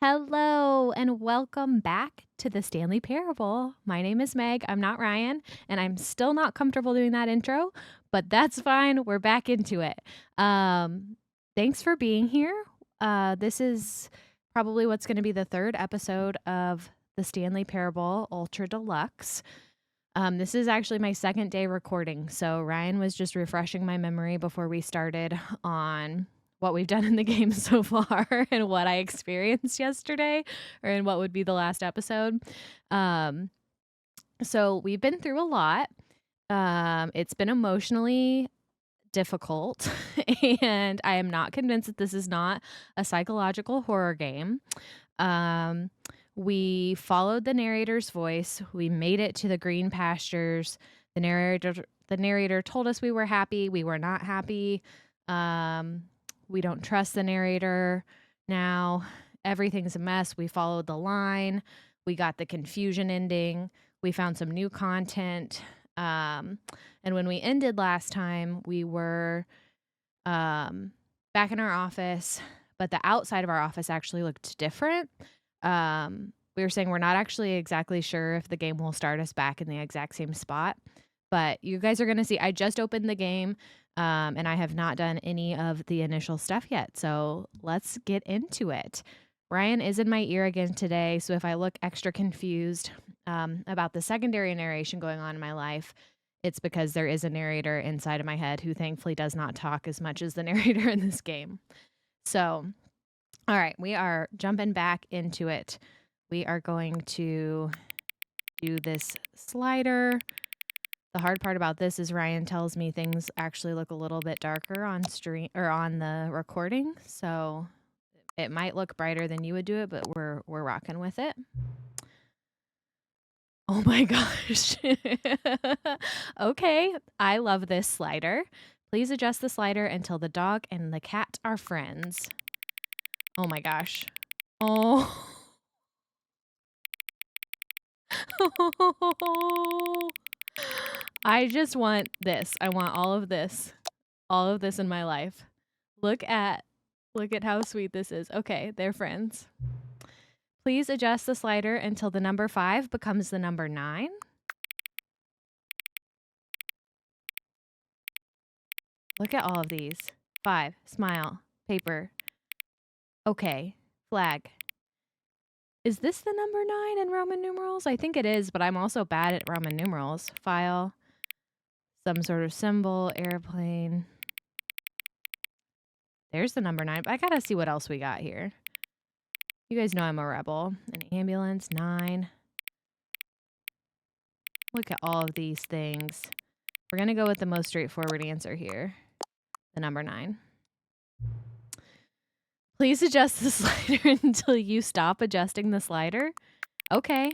Hello and welcome back to the Stanley Parable. My name is Meg. I'm not Ryan, and I'm still not comfortable doing that intro, but that's fine. We're back into it. Um, Thanks for being here. This is probably what's going to be the third episode of the Stanley Parable Ultra Deluxe. This is actually my second day recording, so Ryan was just refreshing my memory before we started on what we've done in the game so far and what I experienced yesterday or in what would be the last episode. Um, so we've been through a lot. It's been emotionally difficult, and I am not convinced that this is not a psychological horror game. Um, we followed the narrator's voice. We made it to the green pastures. The narrator told us we were happy. We were not happy. We don't trust the narrator now. Everything's a mess. We followed the line. We got the confusion ending. We found some new content. And when we ended last time, we were back in our office, but the outside of our office actually looked different. We were saying we're not actually exactly sure if the game will start us back in the exact same spot, but you guys are going to see. I just opened the game, and I have not done any of the initial stuff yet. So let's get into it. Ryan is in my ear again today, so if I look extra confused about the secondary narration going on in my life, it's because there is a narrator inside of my head who thankfully does not talk as much as the narrator in this game. So, all right, we are jumping back into it. We are going to do this slider. The hard part about this is Ryan tells me things actually look a little bit darker on stream or on the recording, so it might look brighter than you would do it, but we're rocking with it. Oh my gosh. Okay, I love this slider. Please adjust the slider until the dog and the cat are friends. Oh my gosh. Oh. I just want this. I want all of this. All of this in my life. Look at how sweet this is. Okay, they're friends. Please adjust the slider until the number 5 becomes the number 9. Look at all of these. 5, smile, paper. Okay, flag. Is this the number 9 in Roman numerals? I think it is, but I'm also bad at Roman numerals. File, some sort of symbol, airplane. There's the number 9. But I gotta see what else we got here. You guys know I'm a rebel. An ambulance, 9. Look at all of these things. We're gonna go with the most straightforward answer here. The number 9. Please adjust the slider until you stop adjusting the slider. Okay.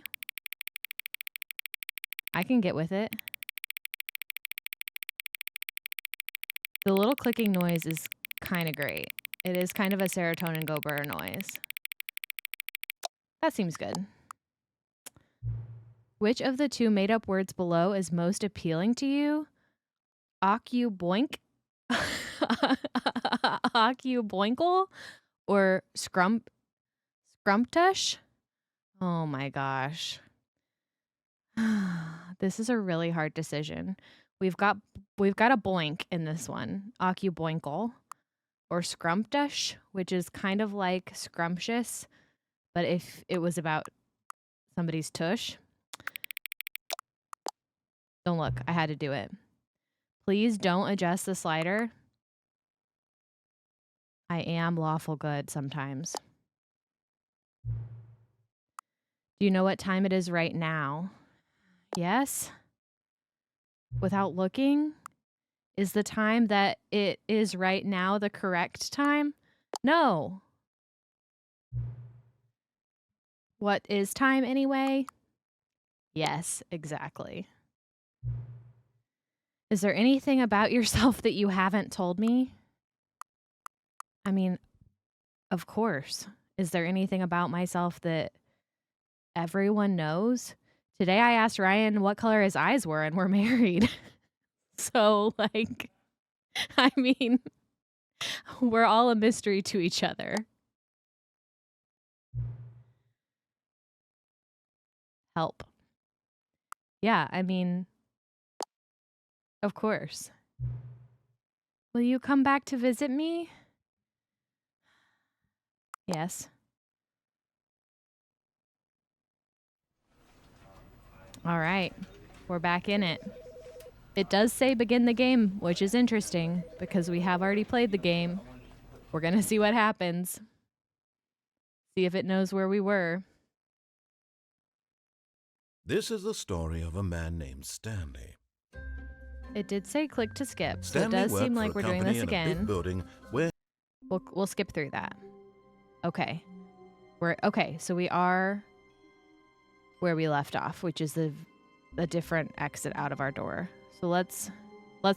I can get with it. The little clicking noise is kind of great. It is kind of a serotonin go burr noise. That seems good. Which of the 2 made-up words below is most appealing to you? Occuboink? Occuboinkle? Or scrumptush? Oh my gosh. This is a really hard decision. We've got a boink in this one. Occuboinkle or scrumptush, which is kind of like scrumptious, but if it was about somebody's tush. Don't look. I had to do it. Please don't adjust the slider. I am lawful good sometimes. Do you know what time it is right now? Yes? Without looking? Is the time that it is right now the correct time? No. What is time anyway? Yes, exactly. Is there anything about yourself that you haven't told me? I mean, of course. Is there anything about myself that everyone knows? Today I asked Ryan what color his eyes were and we're married. So, like, I mean, we're all a mystery to each other. help. Yeah, I mean, of course. Will you come back to visit me? Yes. All right. We're back in it. It does say begin the game, which is interesting because we have already played the game. We're going to see what happens. See if it knows where we were. This is the story of a man named Stanley. It did say click to skip, so it Stanley does seem worked like for we're a doing company this in a big again. building where We'll skip through that. Okay. So we are where we left off, which is a different exit out of our door. So let's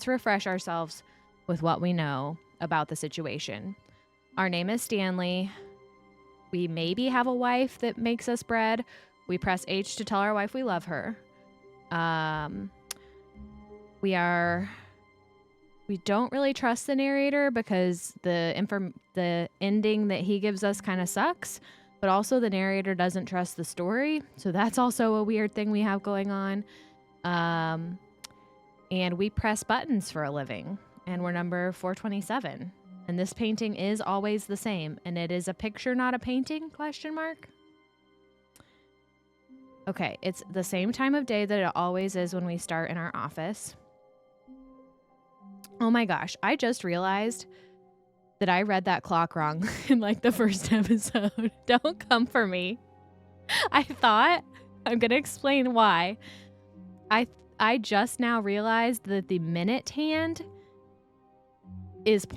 refresh ourselves with what we know about the situation. Our name is Stanley. We maybe have a wife that makes us bread. We press H to tell our wife we love her. We don't really trust the narrator because the ending that he gives us kind of sucks, but also the narrator doesn't trust the story. So that's also a weird thing we have going on. And we press buttons for a living, and we're number 427. And this painting is always the same, and it is a picture, not a painting, ? Okay, it's the same time of day that it always is when we start in our office. Oh my gosh, I just realized that I read that clock wrong in like the first episode. Don't come for me. I'm going to explain why. I just now realized that the minute hand is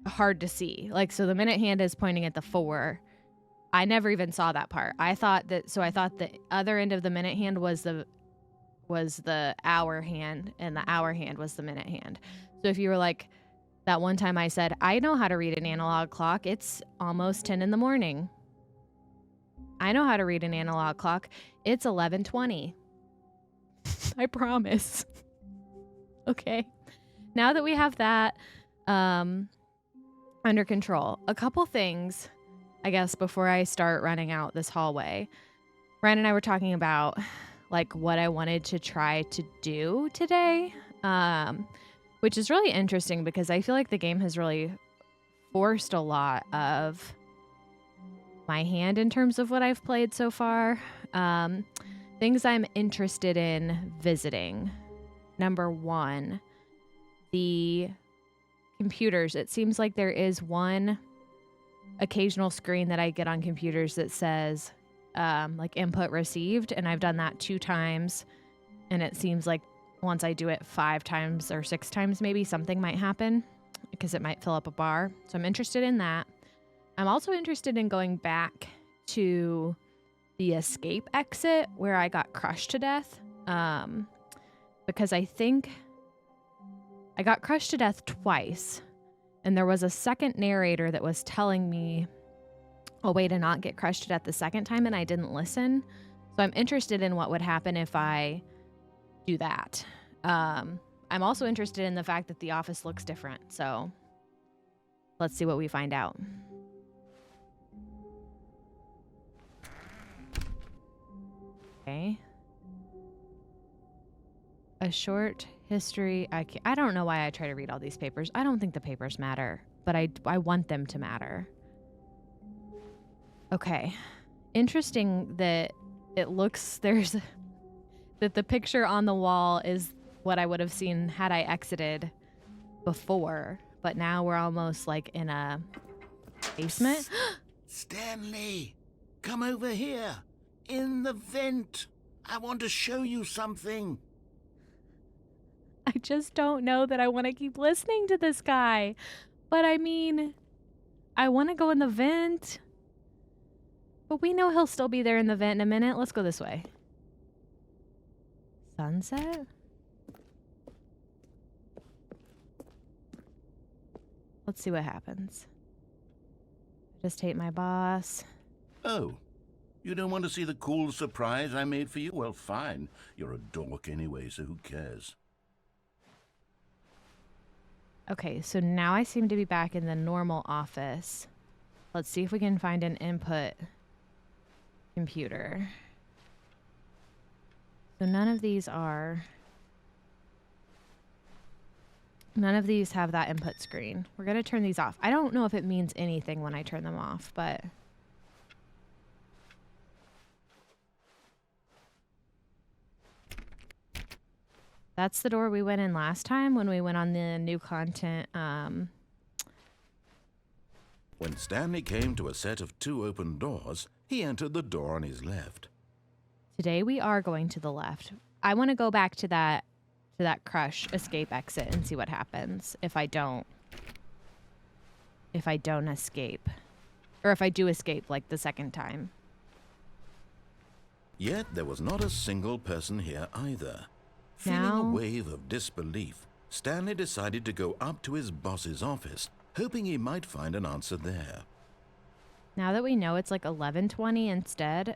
hard to see. Like, so the minute hand is pointing at the 4. I never even saw that part. I thought the other end of the minute hand was the hour hand, and the hour hand was the minute hand. So if you were like, that one time I said, I know how to read an analog clock. It's almost 10 in the morning. I know how to read an analog clock. It's 11:20. I promise. Okay. Now that we have that under control, a couple things, I guess, before I start running out this hallway. Ryan and I were talking about like what I wanted to try to do today, which is really interesting because I feel like the game has really forced a lot of my hand in terms of what I've played so far. Things I'm interested in visiting. Number 1, the computers. It seems like there is one occasional screen that I get on computers that says like input received, and I've done that 2 times, and it seems like once I do it 5 times or 6 times maybe something might happen because it might fill up a bar. So I'm interested in that. I'm also interested in going back to the escape exit where I got crushed to death, because I think I got crushed to death twice, and there was a second narrator that was telling me a way to not get crushed to death the second time, and I didn't listen. So I'm interested in what would happen if I do that. I'm also interested in the fact that the office looks different, so let's see what we find out. Okay. A short history. I don't know why I try to read all these papers. I don't think the papers matter, but I want them to matter. Okay. Interesting that it looks that the picture on the wall is what I would have seen had I exited before, but now we're almost like in a basement. Stanley, come over here. In the vent. I want to show you something. I just don't know that I want to keep listening to this guy. But I mean, I want to go in the vent. But we know he'll still be there in the vent in a minute. Let's go this way. Sunset? Let's see what happens. Just hate my boss. Oh, you don't want to see the cool surprise I made for you? Well, fine. You're a dork anyway, so who cares? Okay, so now I seem to be back in the normal office. Let's see if we can find an input computer. So none of these have that input screen. We're going to turn these off. I don't know if it means anything when I turn them off, but... That's the door we went in last time when we went on the new content. When Stanley came to a set of 2 open doors, he entered the door on his left. Today we are going to the left. I want to go back to that crush escape exit and see what happens if I don't escape, or if I do escape like the second time. Yet there was not a single person here either. Feeling a wave of disbelief, Stanley decided to go up to his boss's office, hoping he might find an answer there. Now that we know it's like 11:20 instead,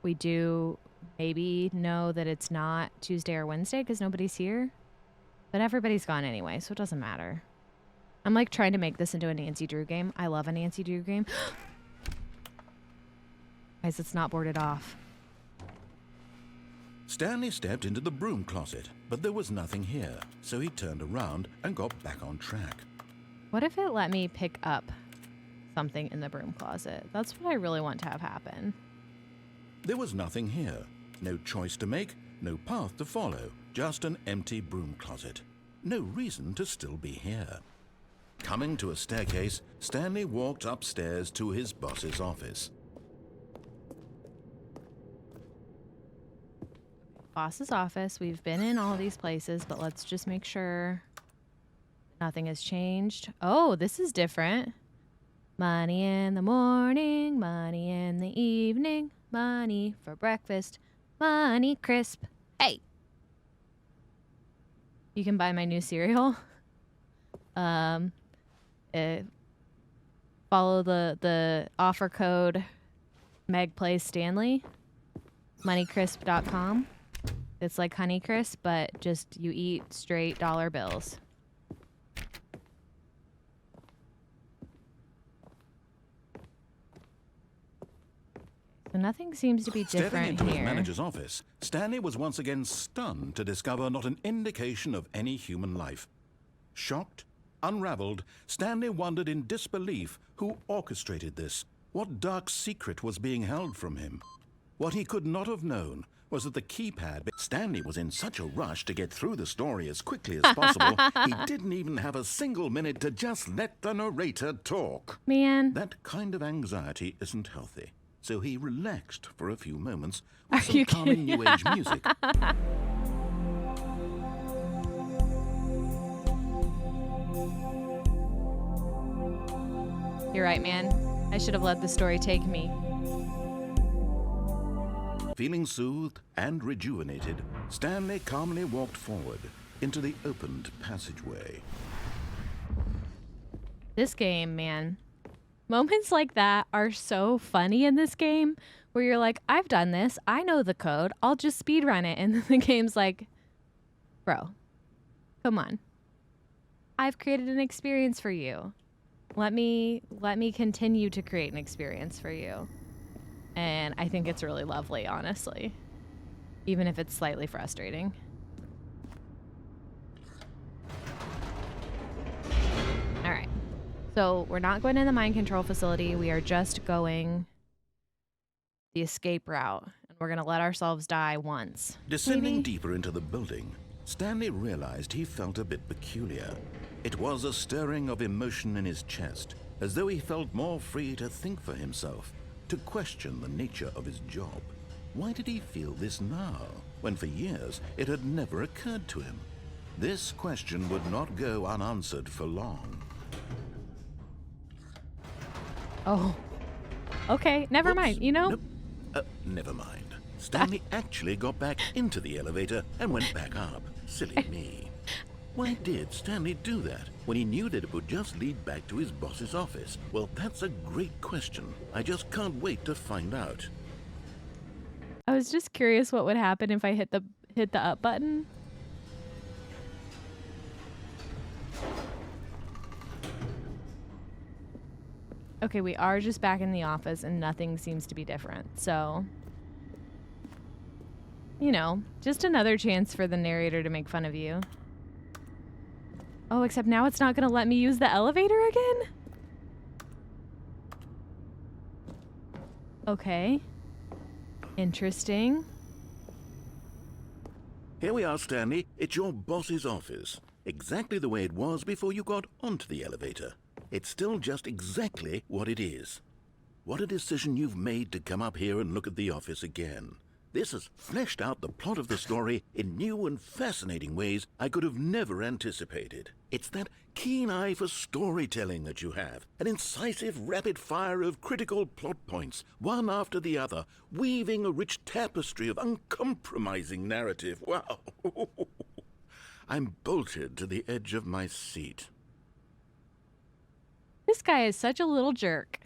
we do maybe know that it's not Tuesday or Wednesday because nobody's here. But everybody's gone anyway, so it doesn't matter. I'm like trying to make this into a Nancy Drew game. I love a Nancy Drew game. Guys, it's not boarded off. Stanley stepped into the broom closet, but there was nothing here, so he turned around and got back on track. What if it let me pick up something in the broom closet? That's what I really want to have happen. There was nothing here. No choice to make, no path to follow, just an empty broom closet. No reason to still be here. Coming to a staircase, Stanley walked upstairs to his boss's office. Boss's office. We've been in all these places, but let's just make sure nothing has changed. Oh, this is different. Money in the morning, money in the evening, money for breakfast, money crisp. Hey! You can buy my new cereal. Follow the offer code Meg Plays Stanley, moneycrisp.com. It's like Honeycrisp, but just you eat straight dollar bills. So nothing seems to be different Stepping into here. his manager's office, Stanley was once again stunned to discover not an indication of any human life. Shocked, unraveled, Stanley wondered in disbelief who orchestrated this. What dark secret was being held from him? What he could not have known was that the keypad... Stanley was in such a rush to get through the story as quickly as possible, he didn't even have a single minute to just let the narrator talk. Man. That kind of anxiety isn't healthy, so he relaxed for a few moments with Are some you calming kidding? New Age music. You're right, man. I should have let the story take me. Feeling soothed and rejuvenated, Stanley calmly walked forward into the opened passageway. This game, man. Moments like that are so funny in this game where you're like, I've done this. I know the code. I'll just speedrun it. And then the game's like, bro, come on. I've created an experience for you. Let me continue to create an experience for you. And I think it's really lovely, honestly. Even if it's slightly frustrating. All right. So we're not going to the mind control facility. We are just going the escape route. And we're going to let ourselves die once. Descending maybe? deeper into the building, Stanley realized he felt a bit peculiar. It was a stirring of emotion in his chest, as though he felt more free to think for himself, to question the nature of his job. Why did he feel this now, when for years it had never occurred to him? This question would not go unanswered for long. Oh. Okay, never Oops, mind. You know? nope. Never mind. Stanley actually got back into the elevator and went back up. Silly me. Why did Stanley do that when he knew that it would just lead back to his boss's office? Well, that's a great question. I just can't wait to find out. I was just curious what would happen if I hit the up button. Okay, we are just back in the office and nothing seems to be different. So You know, just another chance for the narrator to make fun of you. Oh, except now it's not going to let me use the elevator again? Okay. Interesting. Here we are, Stanley. It's your boss's office. Exactly the way it was before you got onto the elevator. It's still just exactly what it is. What a decision you've made to come up here and look at the office again. This has fleshed out the plot of the story in new and fascinating ways I could have never anticipated. It's that keen eye for storytelling that you have, an incisive rapid fire of critical plot points, one after the other, weaving a rich tapestry of uncompromising narrative. Wow! I'm bolted to the edge of my seat. This guy is such a little jerk.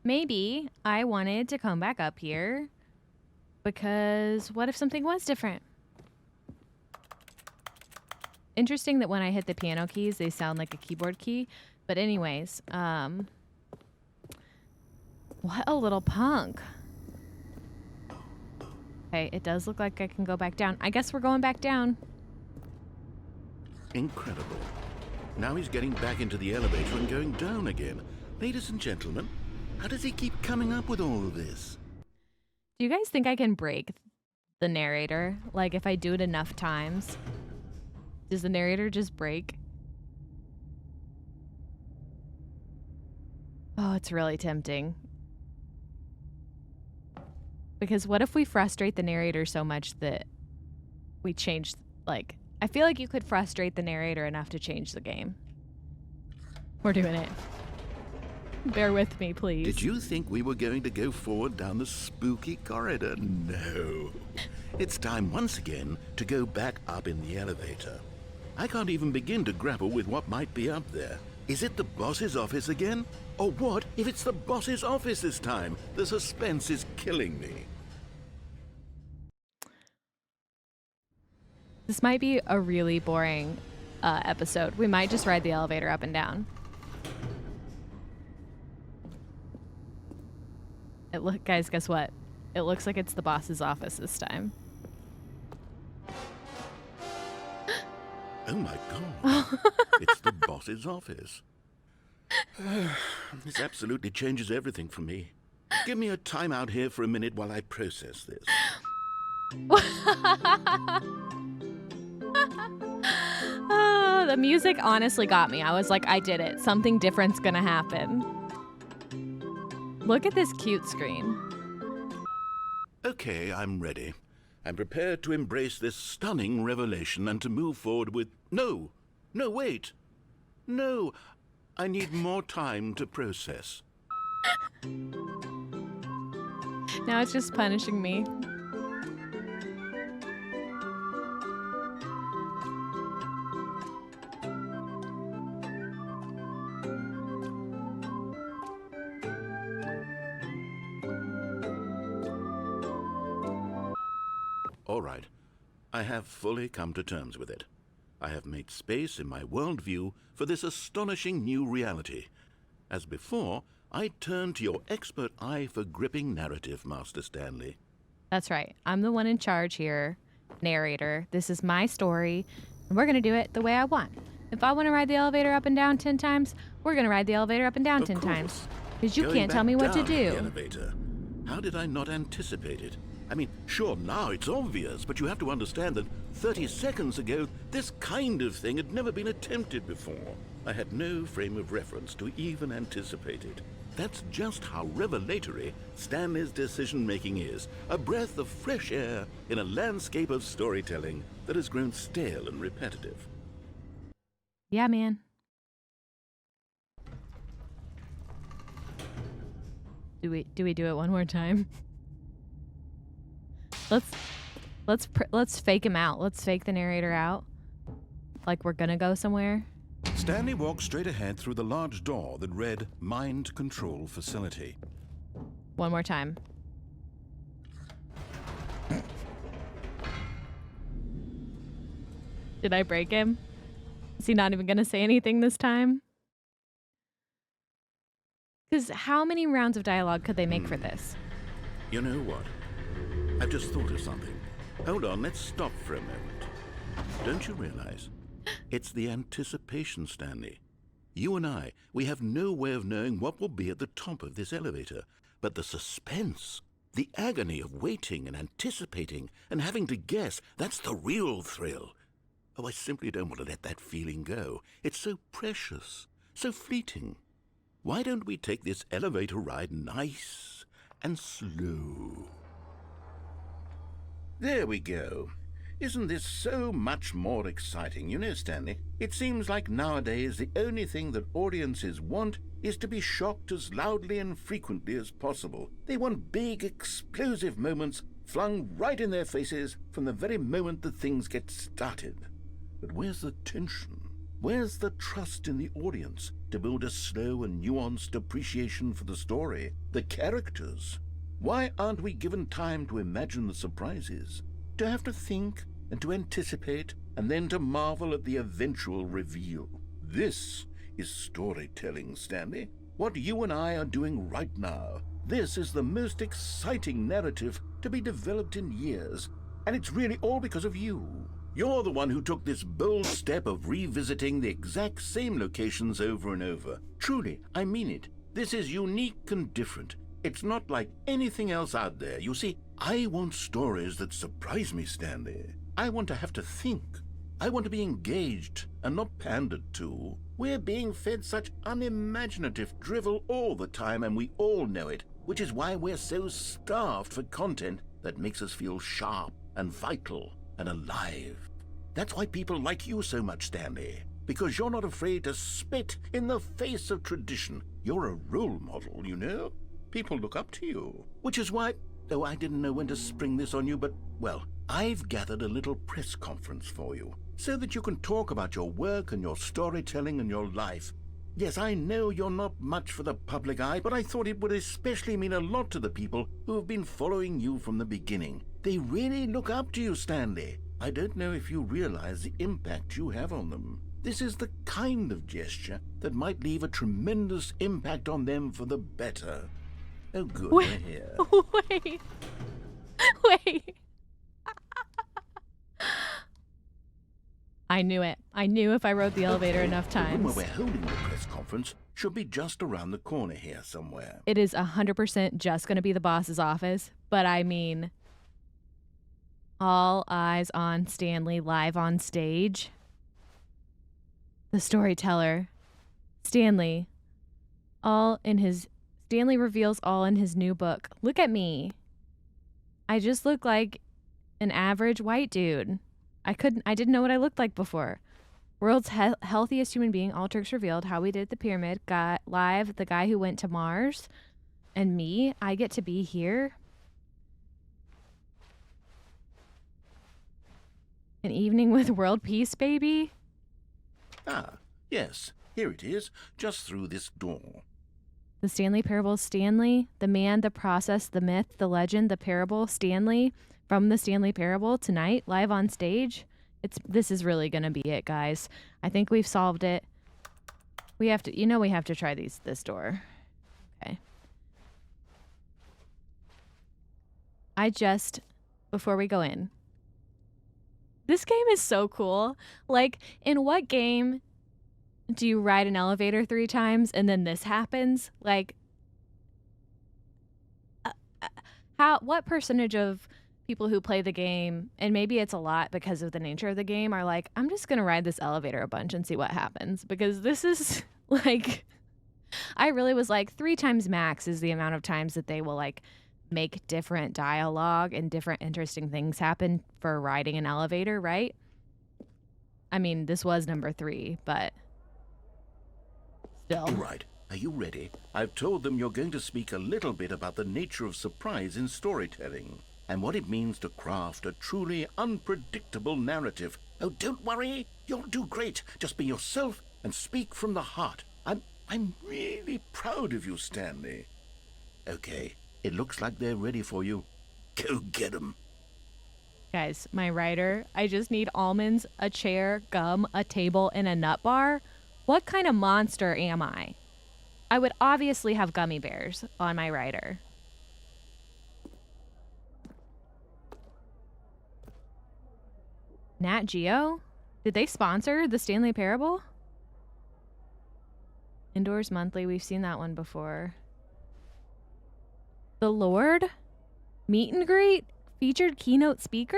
Maybe I wanted to come back up here because what if something was different? Interesting that when I hit the piano keys, they sound like a keyboard key. But anyways, what a little punk. Okay, it does look like I can go back down. I guess we're going back down. Incredible. Now he's getting back into the elevator and going down again. Ladies and gentlemen, how does he keep coming up with all of this? Do you guys think I can break the narrator? Like, if I do it enough times, does the narrator just break? Oh, it's really tempting. Because what if we frustrate the narrator so much that we change, like, I feel like you could frustrate the narrator enough to change the game. We're doing it. Bear with me, please. Did you think we were going to go forward down the spooky corridor? No. It's time once again to go back up in the elevator. I can't even begin to grapple with what might be up there. Is it the boss's office again? Or what if it's the boss's office this time? The suspense is killing me. This might be a really boring episode. We might just ride the elevator up and down. Guys, guess what? It looks like it's the boss's office this time. Oh my god. It's the boss's office. This absolutely changes everything for me. Give me a timeout here for a minute while I process this. Oh, the music honestly got me. I was like, I did it. Something different's gonna happen. Look at this cute screen. Okay, I'm ready. I'm prepared to embrace this stunning revelation and to move forward with... No, wait. No, I need more time to process. Now it's just punishing me. All right, I have fully come to terms with it. I have made space in my worldview for this astonishing new reality. As before, I turn to your expert eye for gripping narrative, Master Stanley. That's right. I'm the one in charge here, narrator. This is my story, and we're going to do it the way I want. If I want to ride the elevator up and down 10 times, we're going to ride the elevator up and down 10 times. Because you can't tell me what to do. The elevator. How did I not anticipate it? I mean, sure, now it's obvious, but you have to understand that 30 seconds ago, this kind of thing had never been attempted before. I had no frame of reference to even anticipate it. That's just how revelatory Stanley's decision-making is. A breath of fresh air in a landscape of storytelling that has grown stale and repetitive. Yeah, man. Do we do it one more time? Let's fake him out. Let's fake the narrator out. Like we're gonna go somewhere. Stanley walked straight ahead through the large door that read Mind Control Facility. One more time. Did I break him? Is he not even gonna say anything this time? Because how many rounds of dialogue could they make for this? You know what? I've just thought of something. Hold on, let's stop for a moment. Don't you realize? It's the anticipation, Stanley. You and I, we have no way of knowing what will be at the top of this elevator. But the suspense, the agony of waiting and anticipating and having to guess, that's the real thrill. Oh, I simply don't want to let that feeling go. It's so precious, so fleeting. Why don't we take this elevator ride nice and slow? There we go. Isn't this so much more exciting? You know, Stanley, it seems like nowadays the only thing that audiences want is to be shocked as loudly and frequently as possible. They want big, explosive moments flung right in their faces from the very moment that things get started. But where's the tension? Where's the trust in the audience to build a slow and nuanced appreciation for the story, the characters? Why aren't we given time to imagine the surprises, to have to think and to anticipate and then to marvel at the eventual reveal? This is storytelling, Stanley. What you and I are doing right now. This is the most exciting narrative to be developed in years, and it's really all because of you. You're the one who took this bold step of revisiting the exact same locations over and over. Truly, I mean it. This is unique and different. It's not like anything else out there. You see, I want stories that surprise me, Stanley. I want to have to think. I want to be engaged and not pandered to. We're being fed such unimaginative drivel all the time, and we all know it, which is why we're so starved for content that makes us feel sharp and vital and alive. That's why people like you so much, Stanley, because you're not afraid to spit in the face of tradition. You're a role model, you know? People look up to you, which is why, though I didn't know when to spring this on you, but, well, I've gathered a little press conference for you so that you can talk about your work and your storytelling and your life. Yes, I know you're not much for the public eye, but I thought it would especially mean a lot to the people who have been following you from the beginning. They really look up to you, Stanley. I don't know if you realize the impact you have on them. This is the kind of gesture that might leave a tremendous impact on them for the better. Oh, good, they're here. Wait. Wait. I knew it. I knew if I rode the elevator enough The room times. where we're holding the press conference should be just around the corner here somewhere. It is 100% just going to be the boss's office, but I mean, all eyes on Stanley live on stage. The storyteller, Stanley, Stanley reveals all in his new book. Look at me. I just look like an average white dude. I didn't know what I looked like before. World's healthiest human being, all tricks revealed, how we did the pyramid, got live, the guy who went to Mars, and me, I get to be here. An evening with world peace, baby. Ah, yes, here it is, just through this door. The Stanley Parable, Stanley, the man, the process, the myth, the legend, the parable, Stanley, from the Stanley Parable tonight, live on stage. This is really going to be it, guys. I think we've solved it. We have to try this door. Okay. Before we go in, this game is so cool. Like, in what game do you ride an elevator 3 times and then this happens? Like, what percentage of people who play the game, and maybe it's a lot because of the nature of the game, are like, I'm just going to ride this elevator a bunch and see what happens? Because this is like, I really was like 3 times max is the amount of times that they will like make different dialogue and different interesting things happen for riding an elevator, right? I mean, this was number 3, but still. All right, are you ready? I've told them you're going to speak a little bit about the nature of surprise in storytelling and what it means to craft a truly unpredictable narrative. Oh, don't worry, you'll do great. Just be yourself and speak from the heart. I'm really proud of you, Stanley. Okay, it looks like they're ready for you. Go get 'em. Guys, my writer, I just need almonds, a chair, gum, a table, and a nut bar. What kind of monster am I? I would obviously have gummy bears on my writer. Nat Geo? Did they sponsor the Stanley Parable? Indoors Monthly. We've seen that one before. The Lord? Meet and greet? Featured keynote speaker?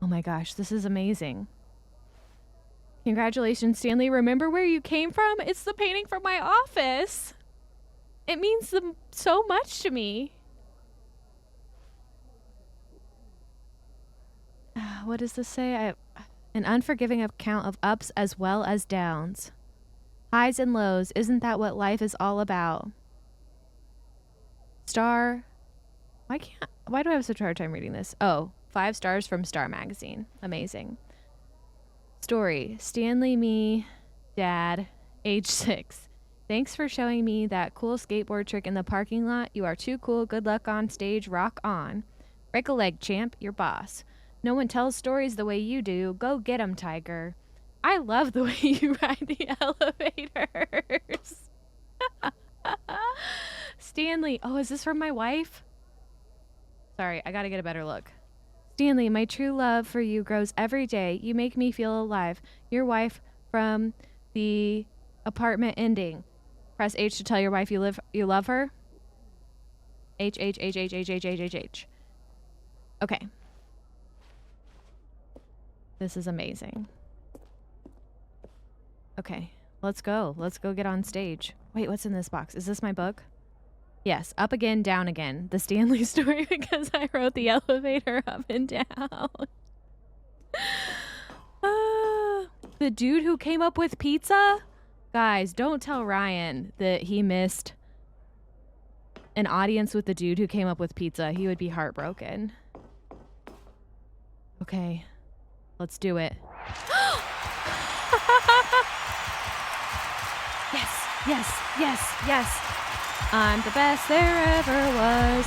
Oh my gosh, this is amazing. Congratulations, Stanley. Remember where you came from? It's the painting from my office. It means so much to me. What does this say? An unforgiving account of ups as well as downs. Highs and lows. Isn't that what life is all about? Star. Why do I have such a hard time reading this? Oh, 5 stars from Star Magazine. Amazing. Story. Stanley, me, Dad, age 6. Thanks for showing me that cool skateboard trick in the parking lot. You are too cool. Good luck on stage. Rock on. Break a leg, champ. Your boss. No one tells stories the way you do. Go get 'em, Tiger. I love the way you ride the elevators. Stanley. Oh, is this from my wife? Sorry, I gotta get a better look. Stanley, my true love for you grows every day. You make me feel alive. Your wife from the apartment ending. Press H to tell your wife you love her. H. Okay. This is amazing. Okay, let's go. Let's go get on stage. Wait, what's in this box? Is this my book? Yes, Up Again, Down Again. The Stanley story, because I wrote the elevator up and down. The dude who came up with pizza? Guys, don't tell Ryan that he missed an audience with the dude who came up with pizza. He would be heartbroken. Okay, let's do it. Yes. I'm the best there ever was.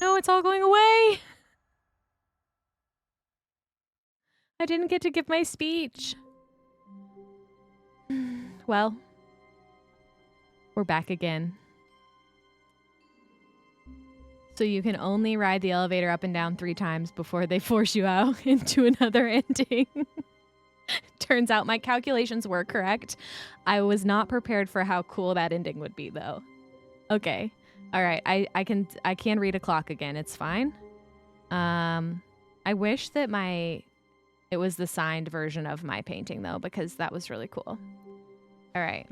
No, it's all going away. I didn't get to give my speech. Well, we're back again. So you can only ride the elevator up and down 3 times before they force you out into another ending. Turns out my calculations were correct. I was not prepared for how cool that ending would be, though. Okay. All right. I can read a clock again. It's fine. I wish that it was the signed version of my painting, though, because that was really cool. All right.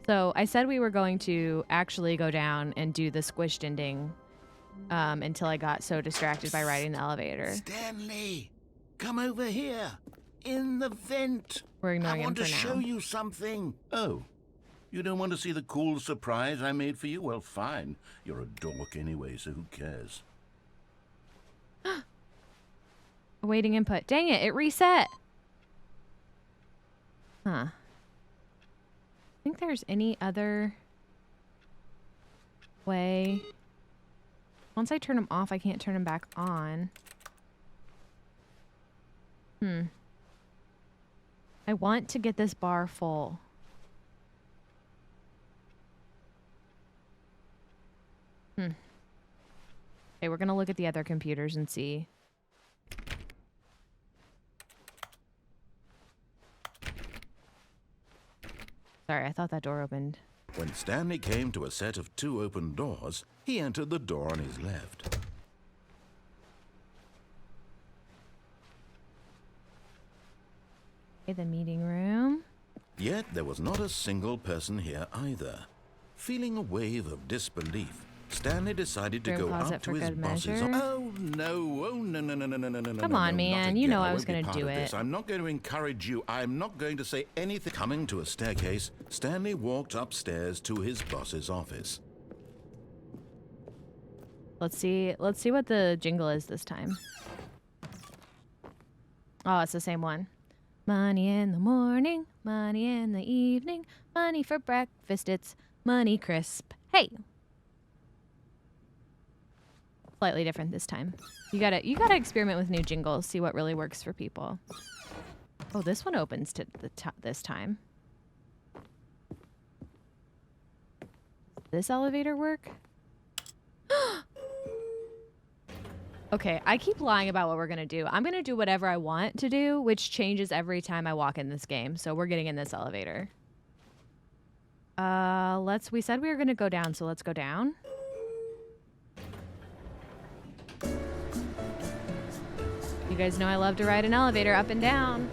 So I said we were going to actually go down and do the squished ending until I got so distracted by riding the elevator. Stanley, come over here. In the vent. We're ignoring him I want for to now. show you something. Oh, you don't want to see the cool surprise I made for you? Well, fine. You're a dork anyway, so who cares? Awaiting input. Dang it, it reset. Huh. I think there's any other way. Once I turn them off, I can't turn them back on. I want to get this bar full. Okay, we're gonna look at the other computers and see. Sorry, I thought that door opened. When Stanley came to a set of 2 open doors, he entered the door on his left. Okay, the meeting room. Yet there was not a single person here either. Feeling a wave of disbelief, Stanley decided to Room go closet up to for his good boss's. measure. Oh no! Come on, man. You know I was gonna do it. I'm not going to encourage you. I'm not going to say anything. Coming to a staircase, Stanley walked upstairs to his boss's office. Let's see what the jingle is this time. Oh, it's the same one. Money in the morning, money in the evening, money for breakfast, it's money crisp. Hey! Slightly different this time. You gotta experiment with new jingles, see what really works for people. Oh, this one opens to this time. Does this elevator work? Okay, I keep lying about what we're gonna do. I'm gonna do whatever I want to do, which changes every time I walk in this game. So we're getting in this elevator. We said we were gonna go down, so let's go down. You guys know I love to ride an elevator up and down.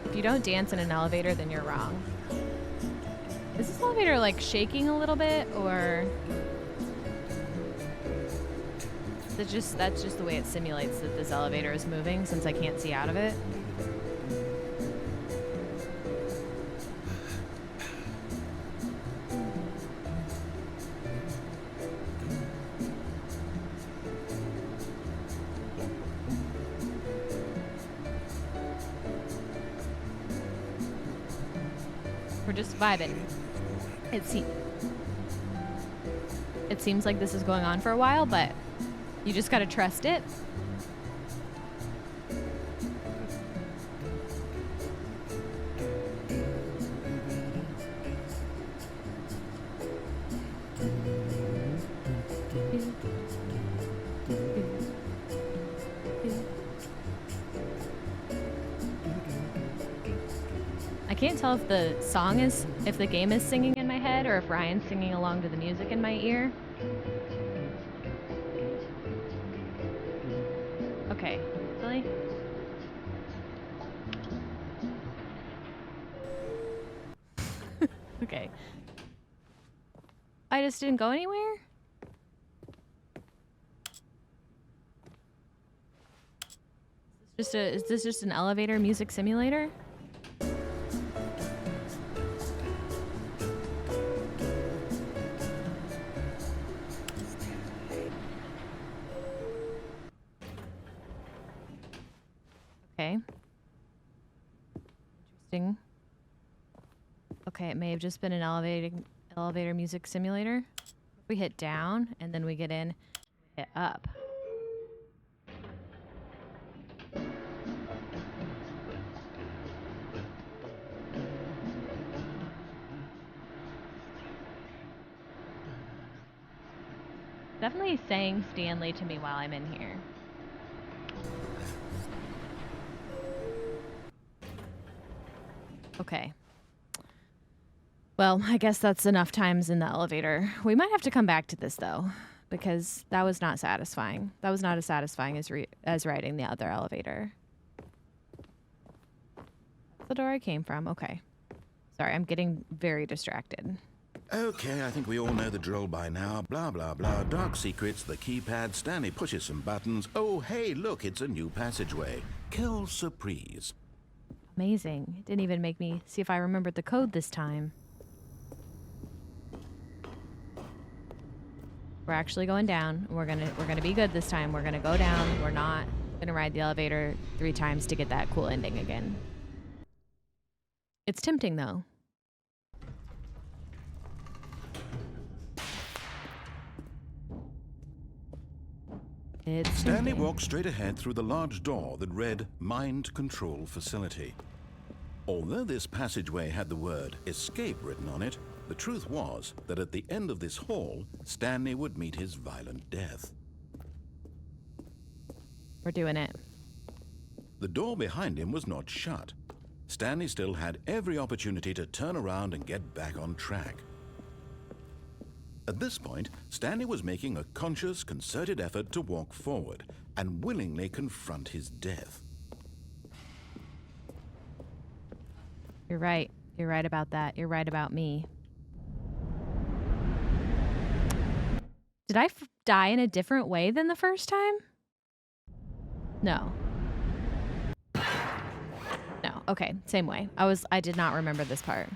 If you don't dance in an elevator, then you're wrong. Is this elevator like shaking a little bit, or is it that's just the way it simulates that this elevator is moving since I can't see out of it? We're just vibing. It seems like this is going on for a while, but you just gotta trust it. I can't tell if if the game is singing in my head or if Ryan's singing along to the music in my ear. Okay, really? Okay. I just didn't go anywhere? Is this just an elevator music simulator? Okay. Interesting. Okay, it may have just been an elevator music simulator. We hit down and then we get in, hit up. Definitely saying Stanley to me while I'm in here. Okay. Well, I guess that's enough times in the elevator. We might have to come back to this, though, because that was not satisfying. That was not as satisfying as riding the other elevator. That's the door I came from. Okay. Sorry, I'm getting very distracted. Okay, I think we all know the drill by now. Blah, blah, blah. Dark secrets, the keypad. Stanley pushes some buttons. Oh, hey, look, it's a new passageway. Quelle surprise. Amazing. It didn't even make me see if I remembered the code this time. We're actually going down. We're gonna be good this time. We're gonna go down. We're not gonna ride the elevator 3 times to get that cool ending again. It's tempting, though. Stanley walked straight ahead through the large door that read Mind Control Facility. Although this passageway had the word escape written on it, the truth was that at the end of this hall, Stanley would meet his violent death. We're doing it. The door behind him was not shut. Stanley still had every opportunity to turn around and get back on track. At this point, Stanley was making a conscious, concerted effort to walk forward and willingly confront his death. You're right. You're right about that. You're right about me. Did I die in a different way than the first time? No. No. Okay. Same way. I did not remember this part.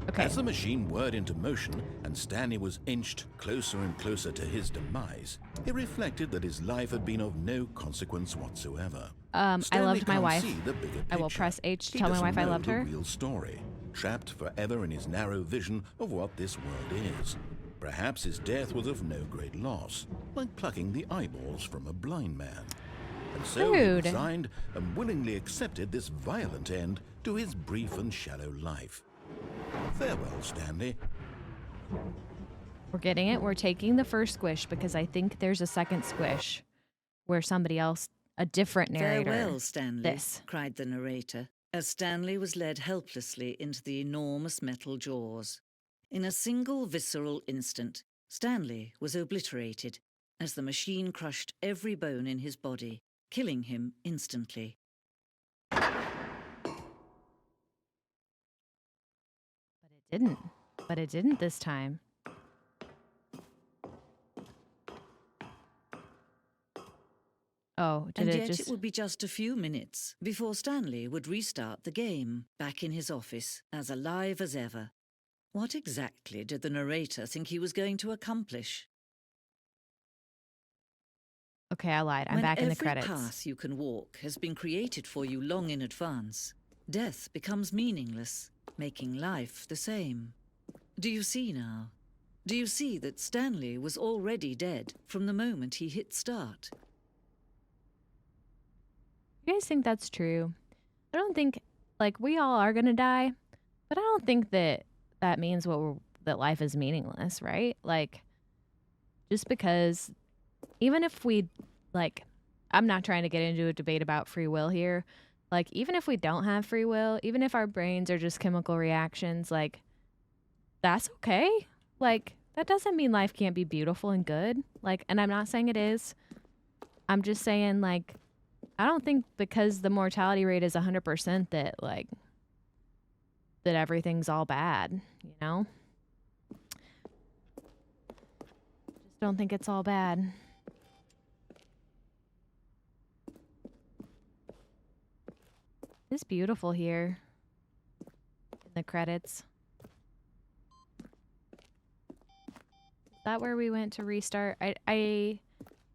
Okay. As the machine whirred into motion and Stanley was inched closer and closer to his demise, he reflected that his life had been of no consequence whatsoever. I loved my wife. See the bigger I will picture. press H to He tell my doesn't wife I know loved the her. real story. trapped forever in his narrow vision of what this world is. Perhaps his death was of no great loss, like plucking the eyeballs from a blind man. And so he Rude. resigned and willingly accepted this violent end to his brief and shallow life. Farewell, Stanley. We're getting it. We're taking the first squish because I think there's a second squish where somebody else, a different narrator. Farewell, Stanley, This. cried the narrator, as Stanley was led helplessly into the enormous metal jaws. In a single visceral instant, Stanley was obliterated as the machine crushed every bone in his body, killing him instantly. But it didn't. But it didn't this time. Oh, did And it yet just... it would be just a few minutes before Stanley would restart the game, back in his office, as alive as ever. What exactly did the narrator think he was going to accomplish? Okay, I lied. I'm back in the credits. When every path you can walk has been created for you long in advance, death becomes meaningless, making life the same. Do you see now? Do you see that Stanley was already dead from the moment he hit start? You guys think that's true? I don't think, like, we all are gonna die, but I don't think that that means that life is meaningless, right? Like, just because, even if we, like, I'm not trying to get into a debate about free will here. Like, even if we don't have free will, even if our brains are just chemical reactions, like, that's okay. Like, that doesn't mean life can't be beautiful and good. Like, and I'm not saying it is. I'm just saying, like, I don't think because the mortality rate is 100% that, like, that everything's all bad, you know? Just don't think it's all bad. It's beautiful here in the credits. Is that where we went to restart?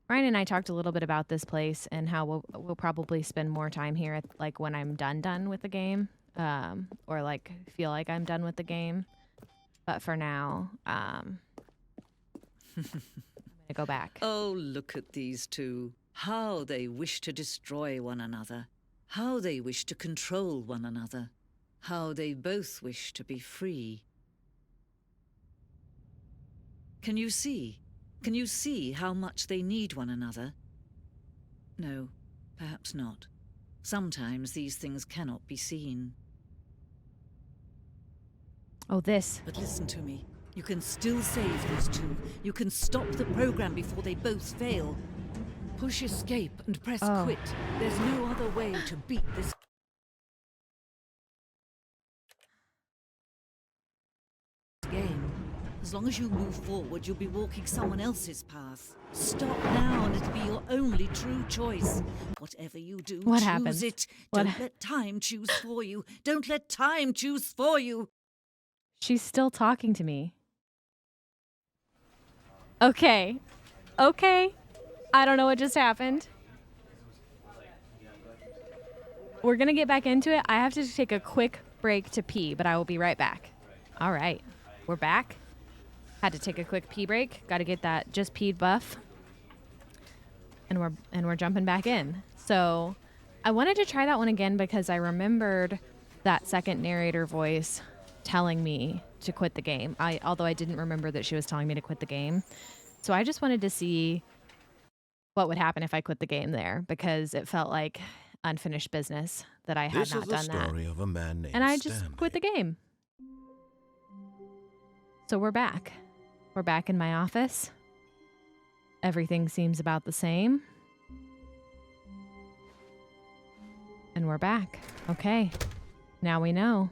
Ryan and I talked a little bit about this place and how we'll probably spend more time here at, like, when I'm done with the game, or like feel like I'm done with the game. But for now, I'm gonna go back. Oh, look at these two. How they wish to destroy one another. How they wish to control one another. How they both wish to be free. Can you see? Can you see how much they need one another? No, perhaps not. Sometimes these things cannot be seen. Oh, this. But listen to me. You can still save these two. You can stop the program before they both fail. Push escape and press quit. There's no other way to beat this game. As long as you move forward, you'll be walking someone else's path. Stop now and it'll be your only true choice. Whatever you do, What choose happens? it. Don't let time choose for you. Don't let time choose for you. She's still talking to me. Okay. Okay. I don't know what just happened. We're going to get back into it. I have to take a quick break to pee, but I will be right back. All right. We're back. Had to take a quick pee break. Got to get that just peed buff. And we're jumping back in. So, I wanted to try that one again because I remembered that second narrator voice telling me to quit the game. Although I didn't remember that she was telling me to quit the game. So I just wanted to see what would happen if I quit the game there, because it felt like unfinished business that I had not done that. This is the story of a man named And I just Stanley. quit the game. So we're back. We're back in my office. Everything seems about the same. And we're back. Okay. Now we know.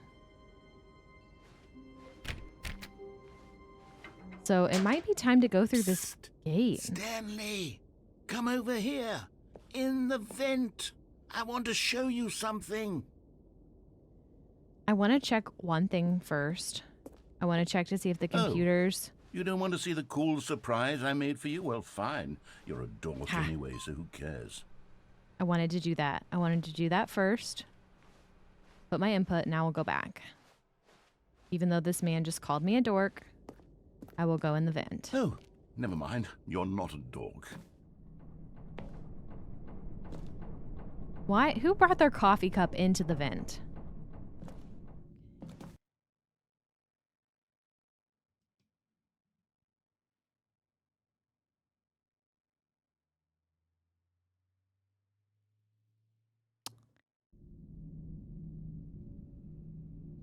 So it might be time to go through this gate. Stanley, come over here. In the vent. I want to show you something. I want to check one thing first. I want to check to see if the computers... You don't want to see the cool surprise I made for you? Well, fine. You're a dork Ha. anyway, so who cares? I wanted to do that. I wanted to do that first. Put my input, now we'll go back. Even though this man just called me a dork, I will go in the vent. Oh, never mind. You're not a dog. Why? Who brought their coffee cup into the vent?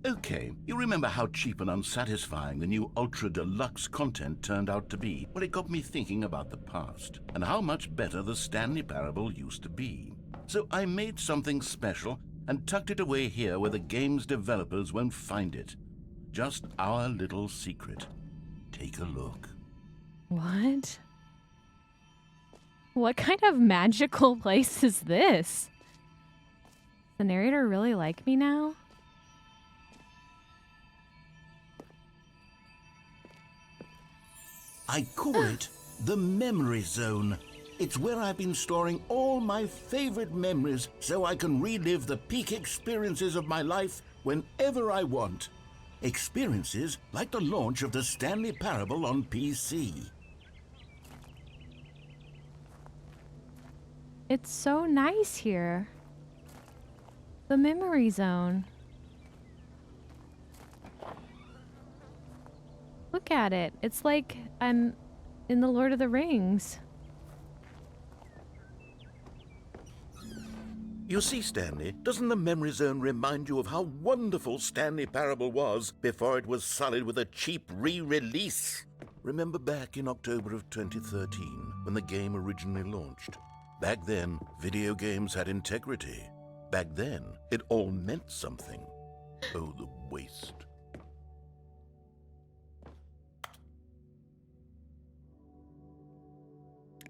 Okay, you remember how cheap and unsatisfying the new Ultra Deluxe content turned out to be? Well, it got me thinking about the past, and how much better the Stanley Parable used to be. So I made something special and tucked it away here where the game's developers won't find it. Just our little secret. Take a look. What? What kind of magical place is this? Does the narrator really like me now? I call it the Memory Zone. It's where I've been storing all my favorite memories so I can relive the peak experiences of my life whenever I want. Experiences like the launch of the Stanley Parable on PC. It's so nice here. The memory zone. Look at it. It's like I'm in the Lord of the Rings. You see, Stanley, doesn't the Memory Zone remind you of how wonderful Stanley Parable was before it was sullied with a cheap re-release? Remember back in October of 2013, when the game originally launched? Back then, video games had integrity. Back then, it all meant something. Oh, the waste.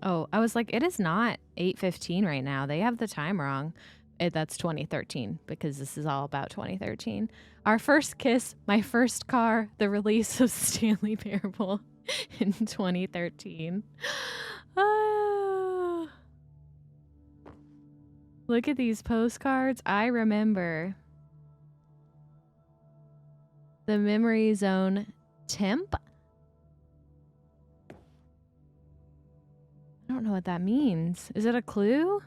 Oh, I was like, it is not 8:15 right now. They have the time wrong. That's 2013 because this is all about 2013. Our first kiss, my first car, the release of Stanley Parable in 2013. Ah. Look at these postcards. I remember the Memory Zone temp. I don't know what that means. Is it a clue?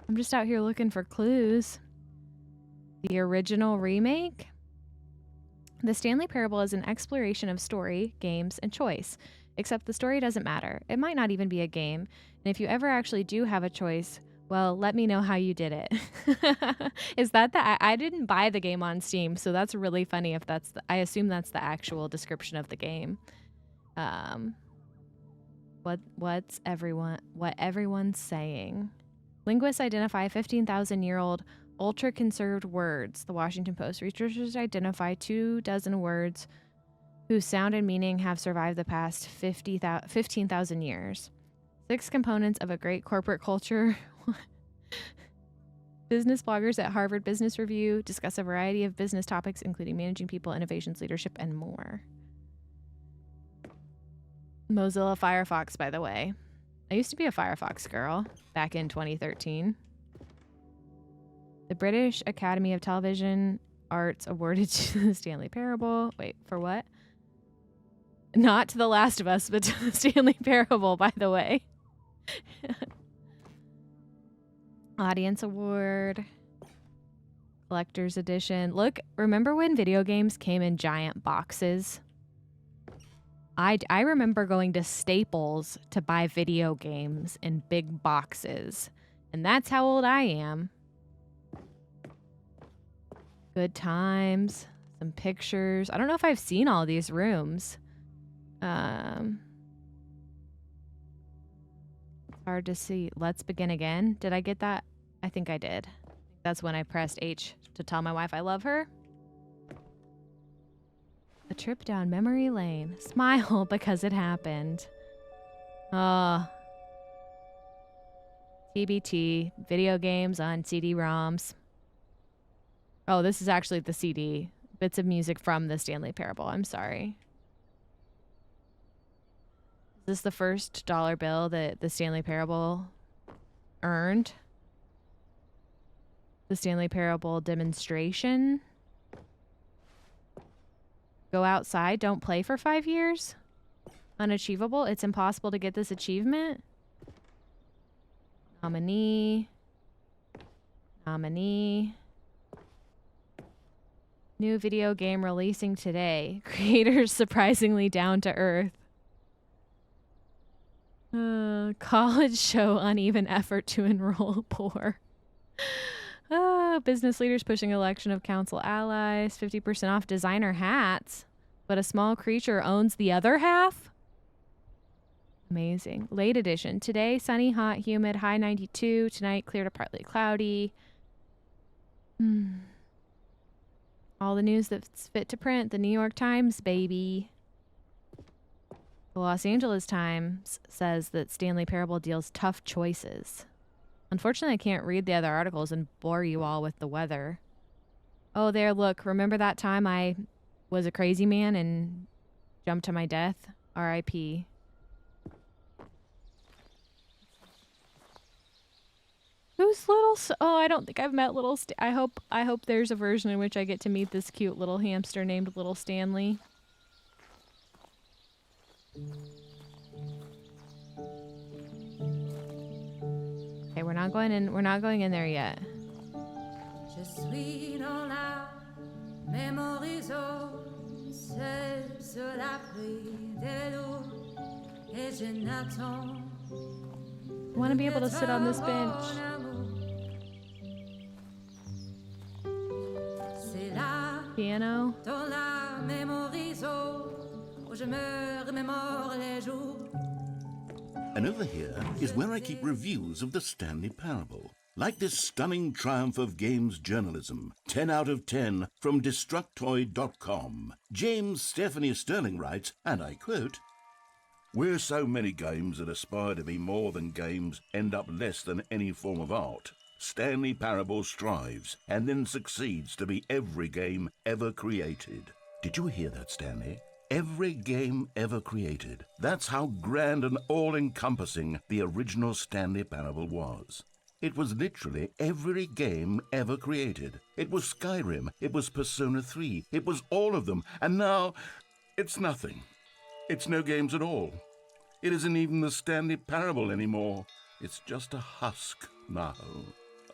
I'm just out here looking for clues. The original remake? The Stanley Parable is an exploration of story, games, and choice. Except the story doesn't matter. It might not even be a game. And if you ever actually do have a choice, well, let me know how you did it. Is that I didn't buy the game on Steam, so that's really funny if that's I assume that's the actual description of the game. What everyone's saying. Linguists identify 15,000-year-old ultra-conserved words. The Washington Post. Researchers identify 24 words whose sound and meaning have survived the past 15,000 years. 6 components of a great corporate culture. Business bloggers at Harvard Business Review discuss a variety of business topics, including managing people, innovations, leadership, and more. Mozilla Firefox, by the way. I used to be a Firefox girl back in 2013. The British Academy of Television Arts awarded to the Stanley Parable. Wait, for what? Not to The Last of Us, but to the Stanley Parable, by the way. Audience Award. Collector's Edition. Look, remember when video games came in giant boxes? I remember going to Staples to buy video games in big boxes. And that's how old I am. Good times. Some pictures. I don't know if I've seen all these rooms. Hard to see. Let's begin again. Did I get that? I think I did. That's when I pressed H to tell my wife I love her. A trip down memory lane. Smile because it happened. TBT. Video games on CD-ROMs. Oh, this is actually the CD. Bits of music from the Stanley Parable. I'm sorry. Is this the first dollar bill that the Stanley Parable earned? The Stanley Parable demonstration. Go outside, don't play for 5 years? Unachievable? It's impossible to get this achievement? Nominee. Nominee. New video game releasing today. Creators surprisingly down to earth. College show uneven effort to enroll poor. Business leaders pushing election of council allies. 50% off designer hats. But a small creature owns the other half? Amazing. Late edition. Today, sunny, hot, humid, high 92. Tonight, clear to partly cloudy. All the news that's fit to print. The New York Times, baby. The Los Angeles Times says that Stanley Parable deals tough choices. Unfortunately, I can't read the other articles and bore you all with the weather. Oh, there, look. Remember that time I was a crazy man and jumped to my death? R.I.P. Who's little? Oh, I don't think I've met little. I hope there's a version in which I get to meet this cute little hamster named Little Stanley. Okay, we're not going in. We're not going in there yet. Je suis dans la mémorisation, seul sur l'abri des loups, et je n'attends. I want to be able to sit on this bench. Piano. Dans la mémorisation, où je me remémore les jours. And over here is where I keep reviews of the Stanley Parable. Like this stunning triumph of games journalism, 10 out of 10 from Destructoid.com. James Stephanie Sterling writes, and I quote, "Where so many games that aspire to be more than games end up less than any form of art, Stanley Parable strives and then succeeds to be every game ever created." Did you hear that, Stanley? Every game ever created. That's how grand and all-encompassing the original Stanley Parable was. It was literally every game ever created. It was Skyrim, it was Persona 3, it was all of them, and now it's nothing. It's no games at all. It isn't even the Stanley Parable anymore. It's just a husk now.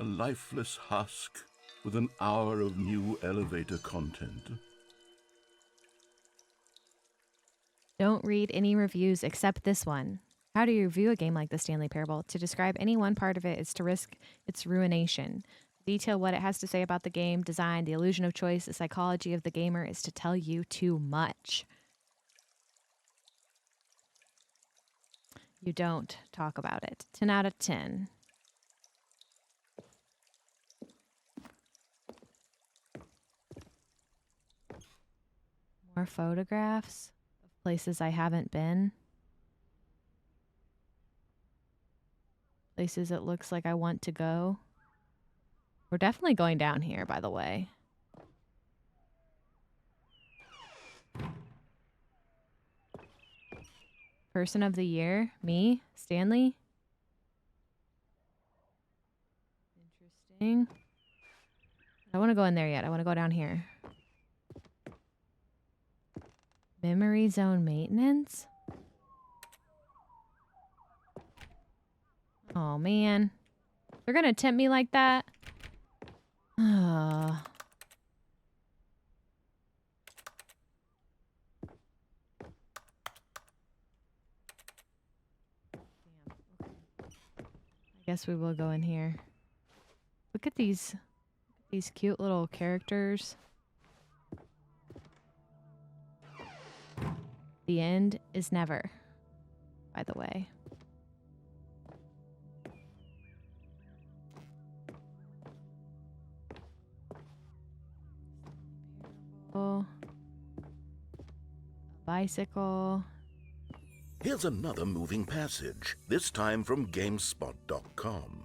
A lifeless husk with an hour of new elevator content. Don't read any reviews except this one. How do you review a game like the Stanley Parable? To describe any one part of it is to risk its ruination. Detail what it has to say about the game, design, the illusion of choice, the psychology of the gamer is to tell you too much. You don't talk about it. 10 out of 10. More photographs of places I haven't been. Places it looks like I want to go. We're definitely going down here, by the way. Person of the year? Me? Stanley? Interesting. I don't want to go in there yet. I want to go down here. Memory zone maintenance? Oh, man. They're going to tempt me like that? Damn. I guess we will go in here. Look at these cute little characters. The end is never, by the way. A bicycle. Here's another moving passage, this time from GameSpot.com.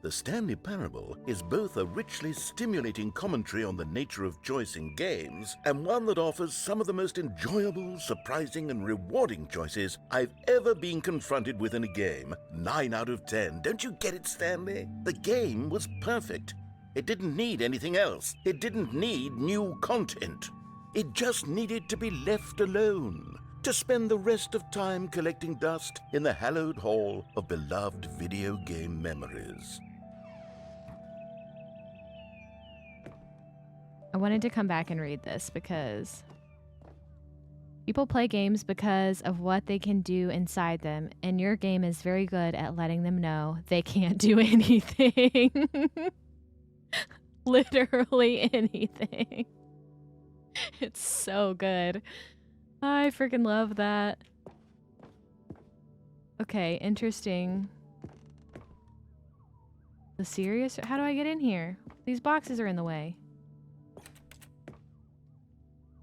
The Stanley Parable is both a richly stimulating commentary on the nature of choice in games and one that offers some of the most enjoyable, surprising, and rewarding choices I've ever been confronted with in a game. 9 out of 10. Don't you get it, Stanley? The game was perfect. It didn't need anything else. It didn't need new content. It just needed to be left alone, to spend the rest of time collecting dust in the hallowed hall of beloved video game memories. I wanted to come back and read this because people play games because of what they can do inside them, and your game is very good at letting them know they can't do anything. Literally anything. It's so good. I freaking love that. Okay, interesting. The serious? How do I get in here? These boxes are in the way.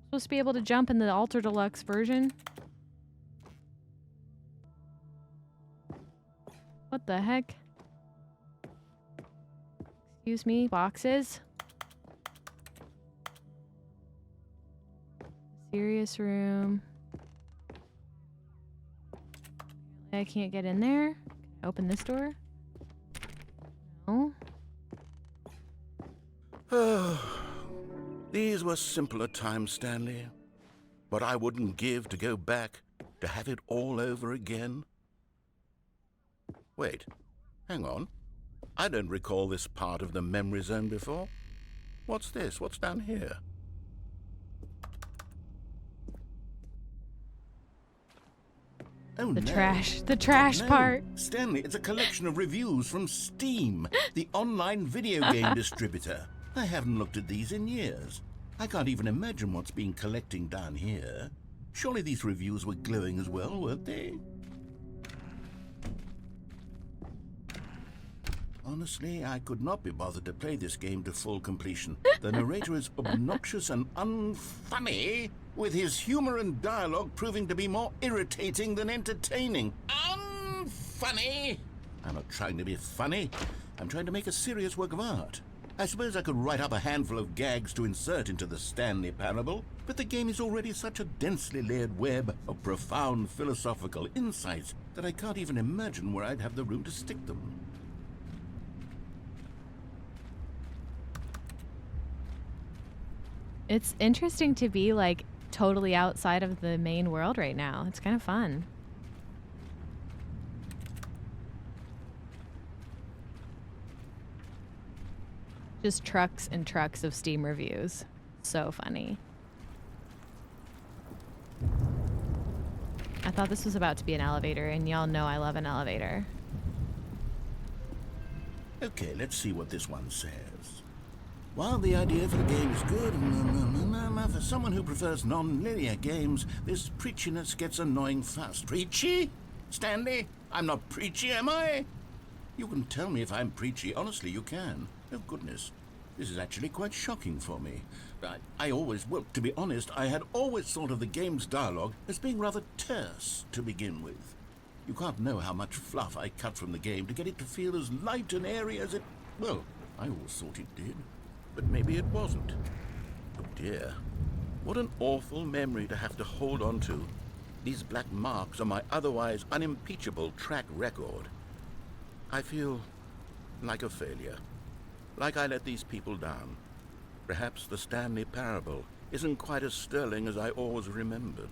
Supposed to be able to jump in the Ultra Deluxe version. What the heck? Excuse me, boxes. Serious room. I can't get in there. Can I open this door? No. These were simpler times, Stanley. But I wouldn't give to go back to have it all over again. Wait, hang on. I don't recall this part of the memory zone before. What's this? What's down here? Oh, The no. trash. The trash No. part. Stanley, it's a collection of reviews from Steam, the online video game distributor. I haven't looked at these in years. I can't even imagine what's been collecting down here. Surely these reviews were glowing as well, weren't they? Honestly, I could not be bothered to play this game to full completion. The narrator is obnoxious and unfunny, with his humor and dialogue proving to be more irritating than entertaining. Unfunny! I'm not trying to be funny. I'm trying to make a serious work of art. I suppose I could write up a handful of gags to insert into the Stanley Parable, but the game is already such a densely layered web of profound philosophical insights that I can't even imagine where I'd have the room to stick them. It's interesting to be like totally outside of the main world right now. It's kind of fun. Just trucks and trucks of Steam reviews. So funny. I thought this was about to be an elevator, and y'all know I love an elevator. Okay, let's see what this one says. While the idea for the game is good, for someone who prefers non-linear games, this preachiness gets annoying fast. Preachy? Stanley? I'm not preachy, am I? You can tell me if I'm preachy. Honestly, you can. Oh, goodness. This is actually quite shocking for me. Well, to be honest, I had always thought of the game's dialogue as being rather terse to begin with. You can't know how much fluff I cut from the game to get it to feel as light and airy as it... Well, I always thought it did. But maybe it wasn't. Oh dear. What an awful memory to have to hold on to. These black marks on my otherwise unimpeachable track record. I feel like a failure. Like I let these people down. Perhaps the Stanley Parable isn't quite as sterling as I always remembered.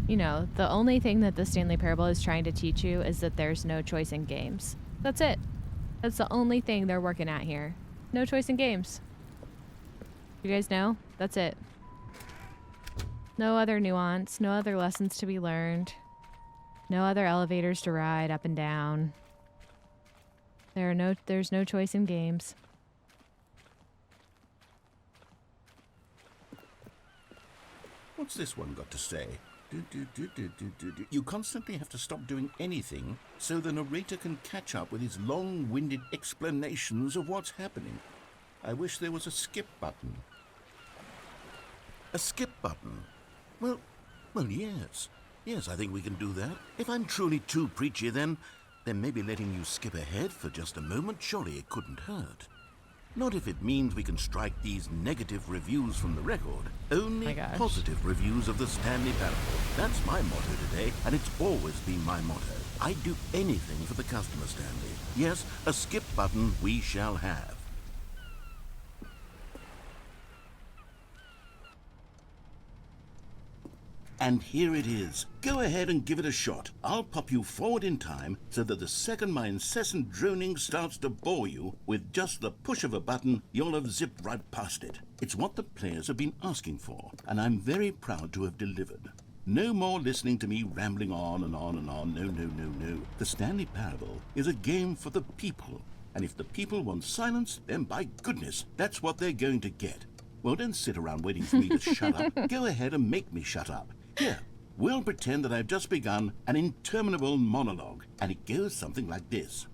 You know, the only thing that the Stanley Parable is trying to teach you is that there's no choice in games. That's it. That's the only thing they're working at here. No choice in games. You guys know? That's it. No other nuance, no other lessons to be learned, no other elevators to ride up and down. There's no choice in games. What's this one got to say? You constantly have to stop doing anything so the narrator can catch up with his long-winded explanations of what's happening. I wish there was a skip button. A skip button? Well, yes. Yes, I think we can do that. If I'm truly too preachy, then maybe letting you skip ahead for just a moment, surely it couldn't hurt. Not if it means we can strike these negative reviews from the record. Only positive reviews of the Stanley Parable. That's my motto today, and it's always been my motto. I'd do anything for the customer, Stanley. Yes, a skip button we shall have. And here it is. Go ahead and give it a shot. I'll pop you forward in time so that the second my incessant droning starts to bore you, with just the push of a button, you'll have zipped right past it. It's what the players have been asking for, and I'm very proud to have delivered. No more listening to me rambling on and on and on. No, no, no, no. The Stanley Parable is a game for the people. And if the people want silence, then by goodness, that's what they're going to get. Well, don't sit around waiting for me to shut up. Go ahead and make me shut up. Here, we'll pretend that I've just begun an interminable monologue, and it goes something like this.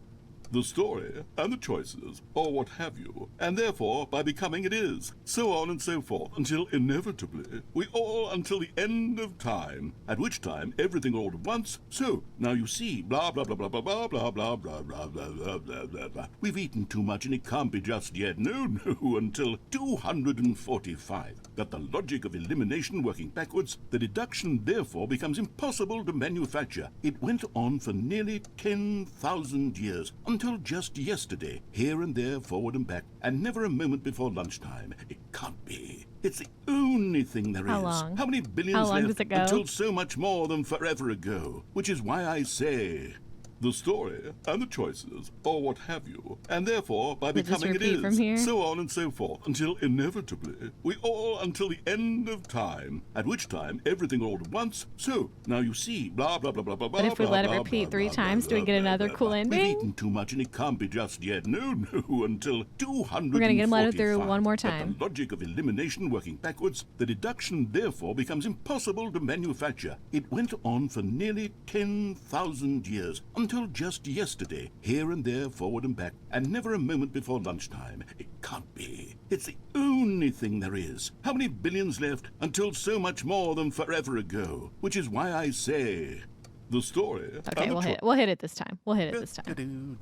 The story and the choices, or what have you, and therefore by becoming it is, so on and so forth, until inevitably we all until the end of time, at which time everything all at once, so now you see, blah blah blah blah blah blah blah blah blah blah blah blah blah blah blah. We've eaten too much and it can't be just yet, no, until 245. Got the logic of elimination working backwards, the deduction therefore becomes impossible to manufacture. It went on for nearly 10,000 years, until just yesterday, here and there, forward and back, and never a moment before lunchtime. It can't be. It's the only thing there is. How long? How many billions How long left does it go? until so much more than forever ago? Which is why I say, the story and the choices, or what have you, and therefore by Just becoming it repeat from here? is, so on and so forth, until inevitably we all until the end of time, at which time everything all at once, so now you see, blah blah blah blah blah. But if we blah, let it blah, repeat blah, 3 blah, times, do we blah, get blah, another blah, cool blah. ending? We've eaten too much and it can't be just yet, no, until 245. We're gonna get him let it through one more But time. the logic of elimination working backwards, the deduction therefore becomes impossible to manufacture. It went on for nearly 10,000 years, until just yesterday, here and there, forward and back, and never a moment before lunchtime. It can't be. It's the only thing there is. How many billions left until so much more than forever ago? Which is why I say, the story. Okay, we'll hit it this time. We'll hit it this time.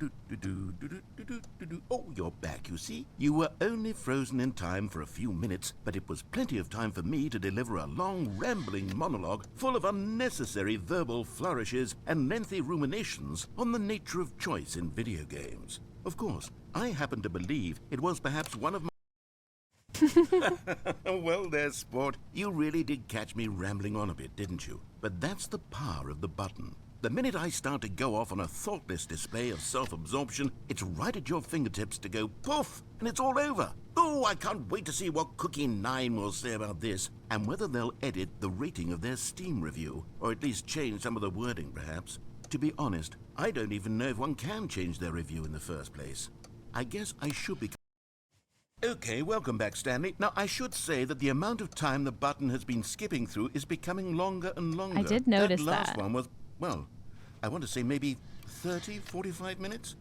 Oh, you're back, you see. You were only frozen in time for a few minutes, but it was plenty of time for me to deliver a long, rambling monologue full of unnecessary verbal flourishes and lengthy ruminations on the nature of choice in video games. Of course, I happen to believe it was perhaps one of my... Well there, sport. You really did catch me rambling on a bit, didn't you? But that's the power of the button. The minute I start to go off on a thoughtless display of self-absorption, it's right at your fingertips to go poof, and it's all over. Oh, I can't wait to see what Cookie 9 will say about this, and whether they'll edit the rating of their Steam review, or at least change some of the wording, perhaps. To be honest, I don't even know if one can change their review in the first place. I guess I should be... Okay, welcome back, Stanley. Now, I should say that the amount of time the button has been skipping through is becoming longer and longer. I did notice that. Last that. one was, well, I want to say maybe 30, 45 minutes?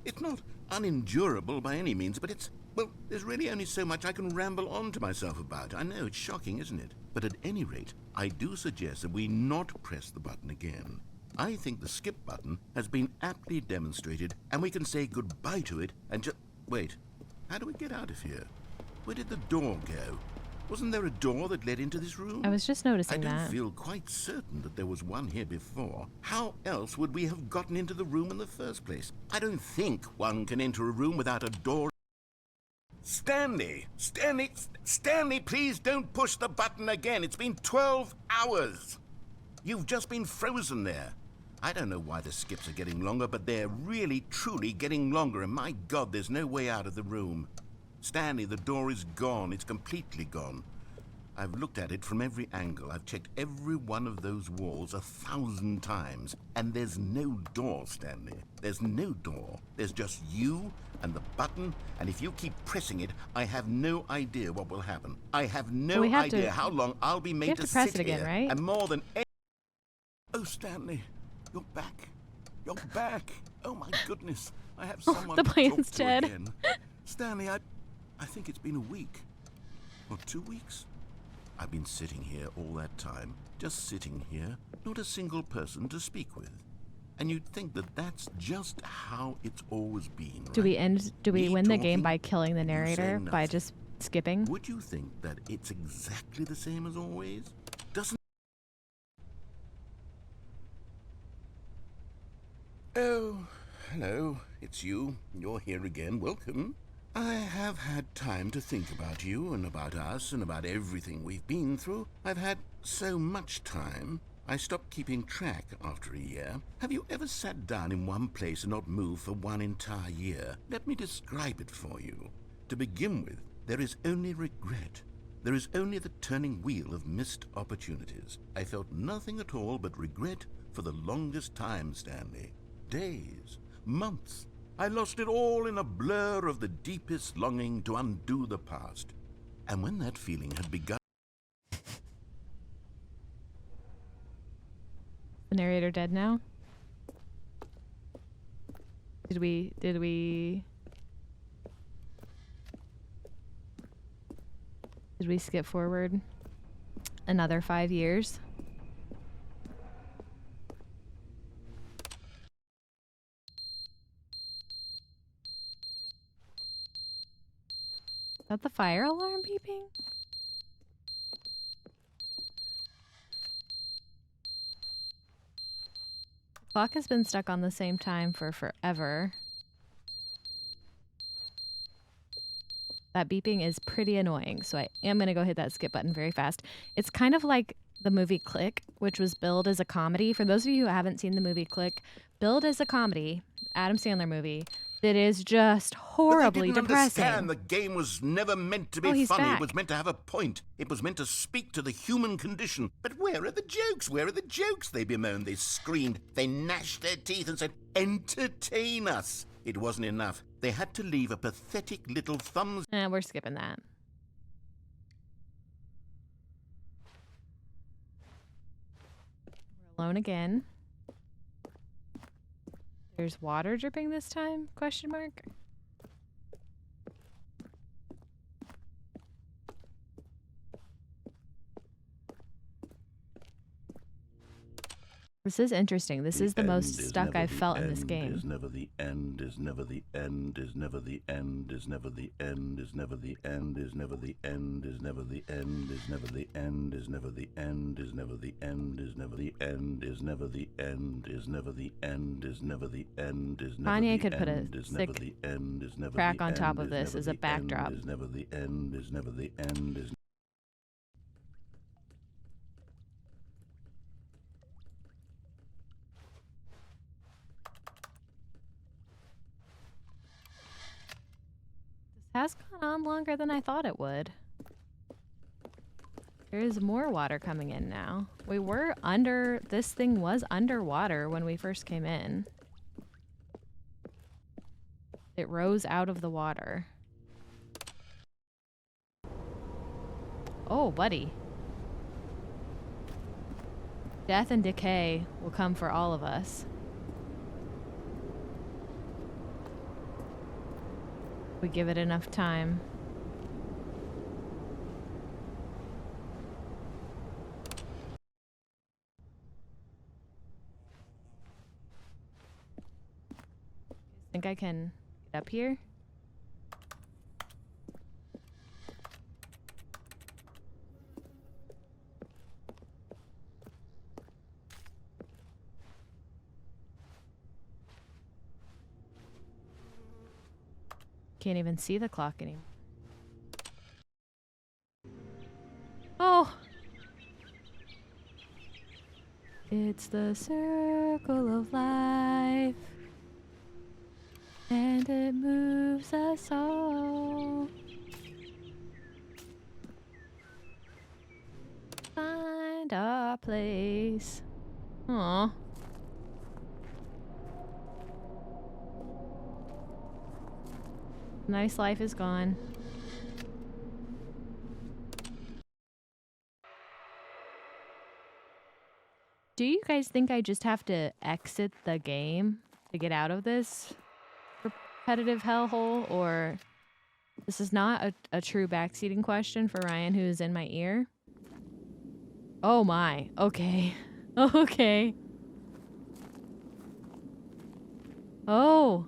It's not unendurable by any means, but it's, well, there's really only so much I can ramble on to myself about. I know, it's shocking, isn't it? But at any rate, I do suggest that we not press the button again. I think the skip button has been aptly demonstrated, and we can say goodbye to it and just... Wait. How do we get out of here? Where did the door go? Wasn't there a door that led into this room? I was just noticing I that. don't feel quite certain that there was one here before. How else would we have gotten into the room in the first place? I don't think one can enter a room without a door. Stanley! Stanley, please don't push the button again. It's been 12 hours. You've just been frozen there. I don't know why the skips are getting longer, but they're really, truly getting longer, and my God, there's no way out of the room. Stanley, the door is gone. It's completely gone. I've looked at it from every angle. I've checked every one of those walls 1,000 times, and there's no door, Stanley. There's no door. There's just you and the button, and if you keep pressing it, I have no idea what will happen. I have no idea how long I'll be made to press sit it again, here, right? and more than... Oh, Stanley. You're back. You're back. Oh, my goodness. I have someone the to plane's talk to dead. again. Stanley, I think it's been a week. Or 2 weeks. I've been sitting here all that time. Just sitting here. Not a single person to speak with. And you'd think that that's just how it's always been, right? Do we Me win the game talking, by killing the you say narrator by nothing. just skipping? Would you think that it's exactly the same as always? Doesn't... Oh, hello. It's you. You're here again. Welcome. I have had time to think about you and about us and about everything we've been through. I've had so much time, I stopped keeping track after a year. Have you ever sat down in one place and not moved for one entire year? Let me describe it for you. To begin with, there is only regret. There is only the turning wheel of missed opportunities. I felt nothing at all but regret for the longest time, Stanley. Days, months. I lost it all in a blur of the deepest longing to undo the past. And when that feeling had begun... The narrator dead now? Did we skip forward another 5 years? Is that the fire alarm beeping? The clock has been stuck on the same time for forever. That beeping is pretty annoying, so I am going to go hit that skip button very fast. It's kind of like the movie Click, which was billed as a comedy. For those of you who haven't seen the movie Click, billed as a comedy, Adam Sandler movie, that is just horribly But they didn't depressing. understand the game was never meant to be he's funny. back. It was meant to have a point. It was meant to speak to the human condition. But where are the jokes? Where are the jokes? They bemoaned, they screamed, they gnashed their teeth and said, entertain us. It wasn't enough. They had to leave a pathetic little thumbs. We're skipping that. We're alone again. There's water dripping this time? Question mark. This is interesting. This is the most stuck I've felt in this game. Is never the end, is never the end, is never the end, is never the end, is never the end, is never the end, is never the end, is never the end, is never the end, is never the end, is never the end, is never the end, is never the end, is never the end, is never the Kanye could put a end, is never sick the end, is never track the on top end, of is this never as a the backdrop. end, is never the end, is never the end, is Has gone on longer than I thought it would. There is more water coming in now. We were under, this thing was underwater when we first came in. It rose out of the water. Oh, buddy. Death and decay will come for all of us. We give it enough time. Think I can get up here? Can't even see the clock anymore. Oh! It's the circle of life, and it moves us all. Find our place. Aw. Nice life is gone. Do you guys think I just have to exit the game to get out of this repetitive hellhole? Or this is not a true backseating question for Ryan, who is in my ear? Oh my. Okay. Okay. Oh.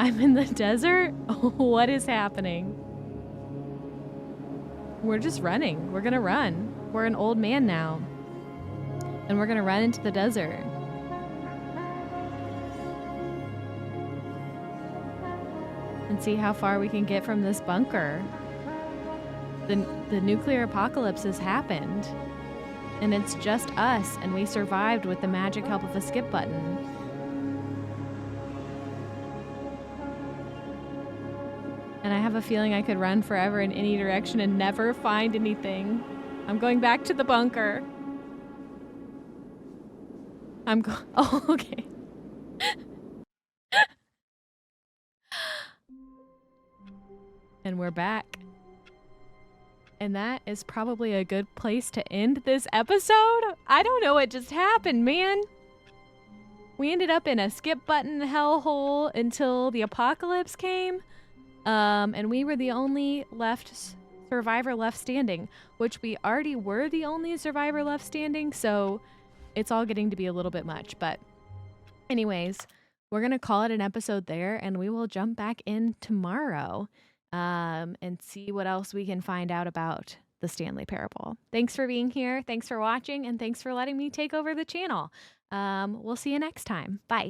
I'm in the desert? What is happening? We're just running. We're gonna run. we're an old man now. And we're going to run into the desert. And see how far we can get from this bunker. The nuclear apocalypse has happened. And it's just us, and we survived with the magic help of a skip button. And I have a feeling I could run forever in any direction and never find anything. I'm going back to the bunker. Oh, okay. And we're back. And that is probably a good place to end this episode. I don't know what just happened, man. We ended up in a skip button hellhole until the apocalypse came. And we were the only survivor left standing, which we already were the only survivor left standing. So it's all getting to be a little bit much. But anyways, we're going to call it an episode there, and we will jump back in tomorrow. And see what else we can find out about the Stanley Parable. Thanks for being here. Thanks for watching, and thanks for letting me take over the channel. We'll see you next time. Bye.